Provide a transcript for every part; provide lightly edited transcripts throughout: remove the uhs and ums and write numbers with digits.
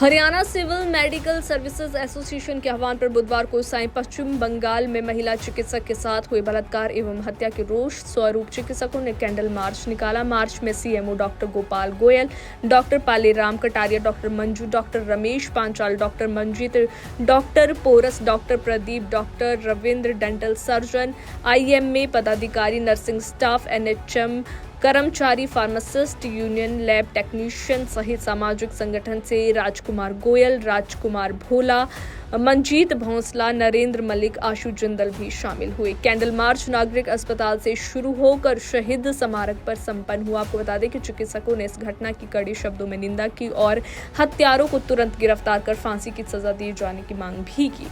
Haryana civil medical services association के आह्वान पर बुधवार को सायं पश्चिम बंगाल में महिला चिकित्सक के साथ हुए बलात्कार एवं हत्या के रोष स्वरूप चिकित्सकों ने कैंडल मार्च निकाला। मार्च में CMO doctor Gopal Goyal, doctor Paleram Kataria, doctor Manju, doctor Ramesh Panchal, doctor Manjeet, doctor Porus, doctor Pradeep, doctor Ravindra, dental surgeon, IMA पदाधिकारी, नर्सिंग स्टाफ, एनएचएम कर्मचारी, फार्मासिस्ट यूनियन, लैब टेक्नीशियन सहित सामाजिक संगठन से राजकुमार गोयल, राजकुमार भोला, मंजीत भोंसला, नरेंद्र मलिक, आशु जिंदल भी शामिल हुए। कैंडल मार्च नागरिक अस्पताल से शुरू होकर शहीद स्मारक पर संपन्न हुआ। आपको बता दें कि चिकित्सकों ने इस घटना की कड़े शब्दों में निंदा की और हत्यारों को तुरंत गिरफ्तार कर फांसी की सजा दिए जाने की मांग भी की।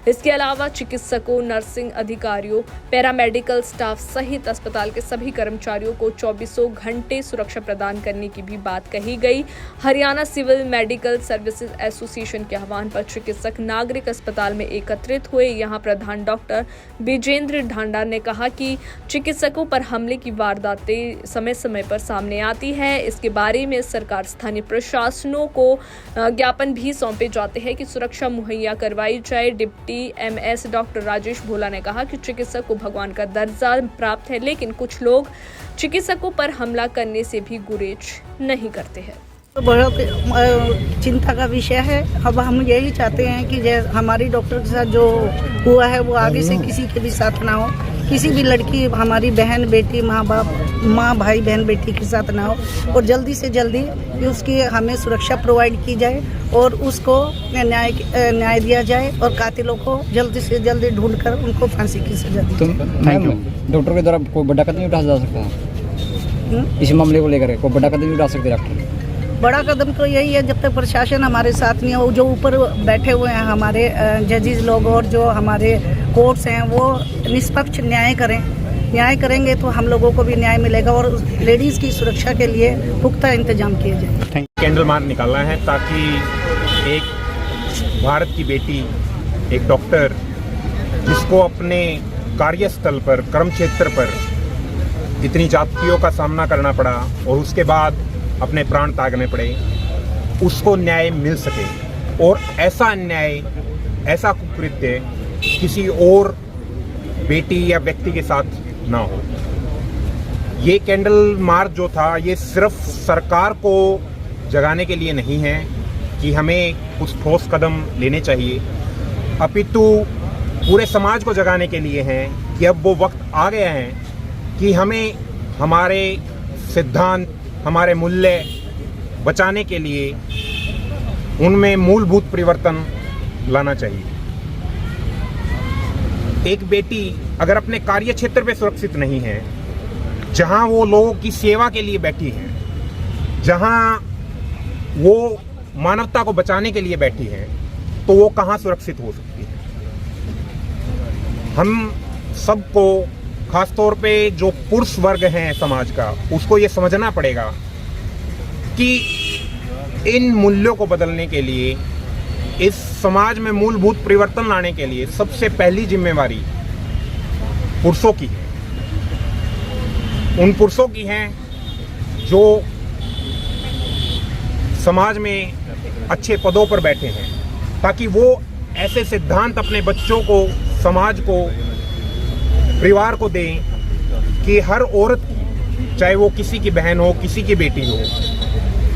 इसके अलावा चिकित्सकों, नर्सिंग अधिकारियों, पैरामेडिकल स्टाफ सहित अस्पताल के सभी कर्मचारियों को 24 घंटे सुरक्षा प्रदान करने की भी बात कही गई। Haryana civil medical services association के आह्वान पर चिकित्सक नागरिक अस्पताल में एकत्रित हुए। यहां प्रधान डॉक्टर विजेंद्र ढांडा ने कहा कि चिकित्सकों पर हमले की वारदातें समय समय पर सामने आती है। इसके बारे में सरकार, स्थानीय प्रशासनों को ज्ञापन भी सौंपे जाते हैं कि सुरक्षा मुहैया करवाई जाए। डिप्टी एमएस डॉक्टर राजेश भोला ने कहा कि चिकित्सक को भगवान का दर्जा प्राप्त है, लेकिन कुछ लोग चिकित्सकों पर हमला करने से भी गुरेज नहीं करते हैं। बहुत चिंता का विषय है। अब हम यही चाहते हैं कि हमारी डॉक्टर के साथ जो हुआ है वो आगे से किसी के भी साथ ना हो, किसी भी लड़की, हमारी बहन बेटी, माँ बाप, माँ भाई बहन बेटी के साथ ना हो, और जल्दी से जल्दी उसकी हमें सुरक्षा प्रोवाइड की जाए और उसको न्याय दिया जाए और कातिलों को जल्दी से जल्दी ढूंढकर उनको फांसी की सजा दी जाए। डॉक्टर के द्वारा कोई बड़ा कदम नहीं उठा जा सकता इस मामले को लेकर? कोई बड़ा कदम नहीं उठा सकते डॉक्टर? बड़ा कदम तो यही है, जब तक प्रशासन हमारे साथ नहीं हो, जो ऊपर बैठे हुए हैं हमारे जजेस लोग और जो हमारे कोर्ट्स हैं, वो निष्पक्ष न्याय करें। न्याय करेंगे तो हम लोगों को भी न्याय मिलेगा और लेडीज़ की सुरक्षा के लिए पुख्ता इंतजाम किए जाए। कैंडल मार्च निकालना है ताकि एक भारत की बेटी, एक डॉक्टर जिसको अपने कार्यस्थल पर, कर्म क्षेत्र पर इतनी जातियों का सामना करना पड़ा और उसके बाद अपने प्राण त्यागने पड़े, उसको न्याय मिल सके और ऐसा अन्याय, ऐसा कुकृत्य किसी और बेटी या व्यक्ति के साथ ना हो। ये कैंडल मार्च जो था, ये सिर्फ सरकार को जगाने के लिए नहीं है कि हमें कुछ ठोस कदम लेने चाहिए, अपितु पूरे समाज को जगाने के लिए है कि अब वो वक्त आ गया है कि हमें हमारे सिद्धांत, हमारे मूल्य बचाने के लिए उनमें मूलभूत परिवर्तन लाना चाहिए। एक बेटी अगर अपने कार्य क्षेत्र पे सुरक्षित नहीं है, जहां वो लोगों की सेवा के लिए बैठी है, जहां वो मानवता को बचाने के लिए बैठी है, तो वो कहां सुरक्षित हो सकती है? हम सबको, खासतौर पे जो पुरुष वर्ग हैं समाज का, उसको ये समझना पड़ेगा कि इन मूल्यों को बदलने के लिए, इस समाज में मूलभूत परिवर्तन लाने के लिए सबसे पहली जिम्मेवारी पुरुषों की है। उन पुरुषों की है जो समाज में अच्छे पदों पर बैठे हैं, ताकि वो ऐसे सिद्धांत अपने बच्चों को, समाज को, परिवार को दें कि हर औरत, चाहे वो किसी की बहन हो, किसी की बेटी हो,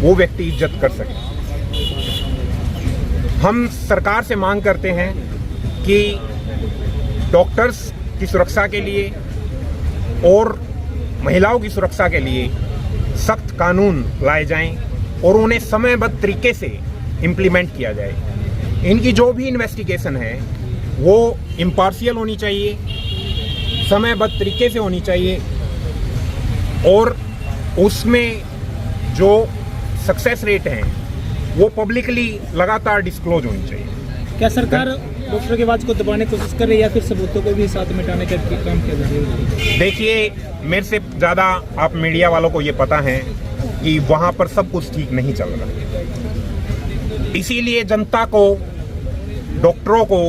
वो व्यक्ति इज्जत कर सके। हम सरकार से मांग करते हैं कि डॉक्टर्स की सुरक्षा के लिए और महिलाओं की सुरक्षा के लिए सख्त कानून लाए जाएं और उन्हें समयबद्ध तरीके से इम्प्लीमेंट किया जाए। इनकी जो भी इन्वेस्टिगेशन है वो इम्पार्शियल होनी चाहिए, समयबद्ध तरीके से होनी चाहिए और उसमें जो सक्सेस रेट हैं वो पब्लिकली लगातार डिस्क्लोज होनी चाहिए। क्या सरकार डॉक्टर की आवाज़ को दबाने की कोशिश कर रही है या फिर सबूतों को भी साथ मिटाने का काम किया जा रहा है? देखिए, मेरे से ज़्यादा आप मीडिया वालों को ये पता है कि वहाँ पर सब कुछ ठीक नहीं चल रहा। इसीलिए जनता को, डॉक्टरों को,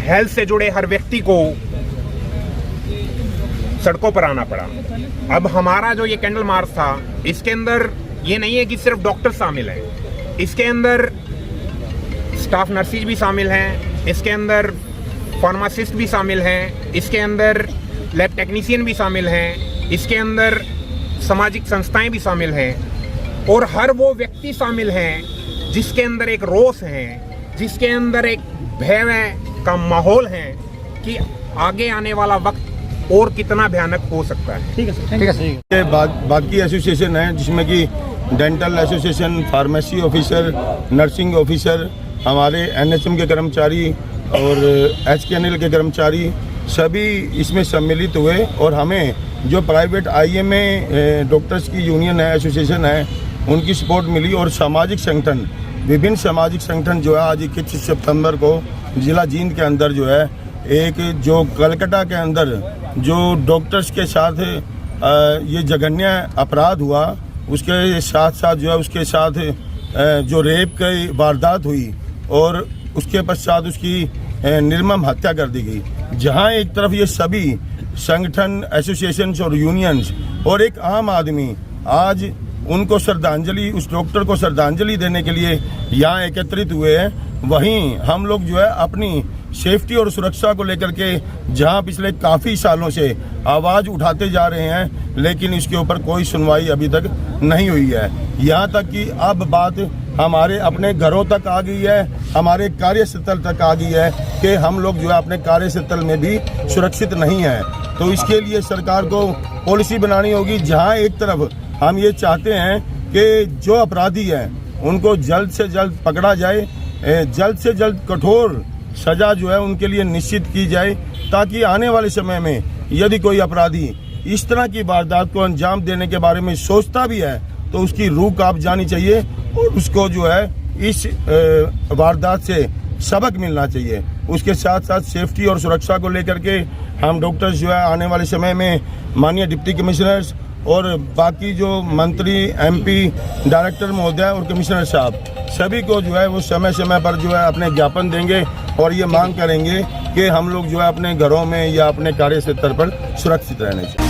हेल्थ से जुड़े हर व्यक्ति को सड़कों पर आना पड़ा। अब हमारा जो ये कैंडल मार्च था, इसके अंदर ये नहीं है कि सिर्फ डॉक्टर शामिल हैं, इसके अंदर स्टाफ नर्सिस भी शामिल हैं, इसके अंदर फार्मासिस्ट भी शामिल हैं, इसके अंदर लैब टेक्नीशियन भी शामिल हैं, इसके अंदर सामाजिक संस्थाएं भी शामिल हैं और हर वो व्यक्ति शामिल हैं जिसके अंदर एक रोष है, जिसके अंदर एक भय का माहौल है कि आगे आने वाला वक्त और कितना भयानक हो सकता है। ठीक है सर, ठीक है सही है। के बाकी एसोसिएशन हैं जिसमें कि dental association, pharmacy officer, nursing officer, हमारे एनएचएम के कर्मचारी और एचकेएनएल के कर्मचारी सभी इसमें सम्मिलित हुए और हमें जो प्राइवेट आईएमए डॉक्टर्स की यूनियन है, एसोसिएशन है, उनकी सपोर्ट मिली और सामाजिक संगठन, विभिन्न सामाजिक संगठन जो है आज 21 सितंबर को जिला जींद के अंदर जो है एक जो कलकत्ता के अंदर जो डॉक्टर्स के साथ ये जघन्य अपराध हुआ, उसके साथ साथ जो है उसके साथ जो रेप की वारदात हुई और उसके पश्चात उसकी निर्मम हत्या कर दी गई। जहां एक तरफ ये सभी संगठन, एसोसिएशंस और यूनियंस और एक आम आदमी आज उनको श्रद्धांजलि, उस डॉक्टर को श्रद्धांजलि देने के लिए यहाँ एकत्रित हुए हैं, वहीं हम लोग जो है अपनी सेफ्टी और सुरक्षा को लेकर के जहां पिछले काफ़ी सालों से आवाज़ उठाते जा रहे हैं, लेकिन इसके ऊपर कोई सुनवाई अभी तक नहीं हुई है। यहाँ तक कि अब बात हमारे अपने घरों तक आ गई है, हमारे कार्यस्थल तक आ गई है कि हम लोग जो है अपने कार्यस्थल में भी सुरक्षित नहीं हैं। तो इसके लिए सरकार को पॉलिसी बनानी होगी, जहाँ एक तरफ हम ये चाहते हैं कि जो अपराधी हैं उनको जल्द से जल्द पकड़ा जाए, जल्द से जल्द कठोर सजा जो है उनके लिए निश्चित की जाए, ताकि आने वाले समय में यदि कोई अपराधी इस तरह की वारदात को अंजाम देने के बारे में सोचता भी है तो उसकी रूह कांप जानी चाहिए और उसको जो है इस वारदात से सबक मिलना चाहिए। उसके साथ साथ सेफ्टी और सुरक्षा को लेकर के हम डॉक्टर्स जो है आने वाले समय में माननीय डिप्टी कमिश्नर्स और बाकी जो मंत्री, एमपी, डायरेक्टर महोदय और कमिश्नर साहब सभी को जो है वो समय समय पर जो है अपने ज्ञापन देंगे और ये मांग करेंगे कि हम लोग जो है अपने घरों में या अपने कार्यक्षेत्र पर सुरक्षित रहने चाहिए।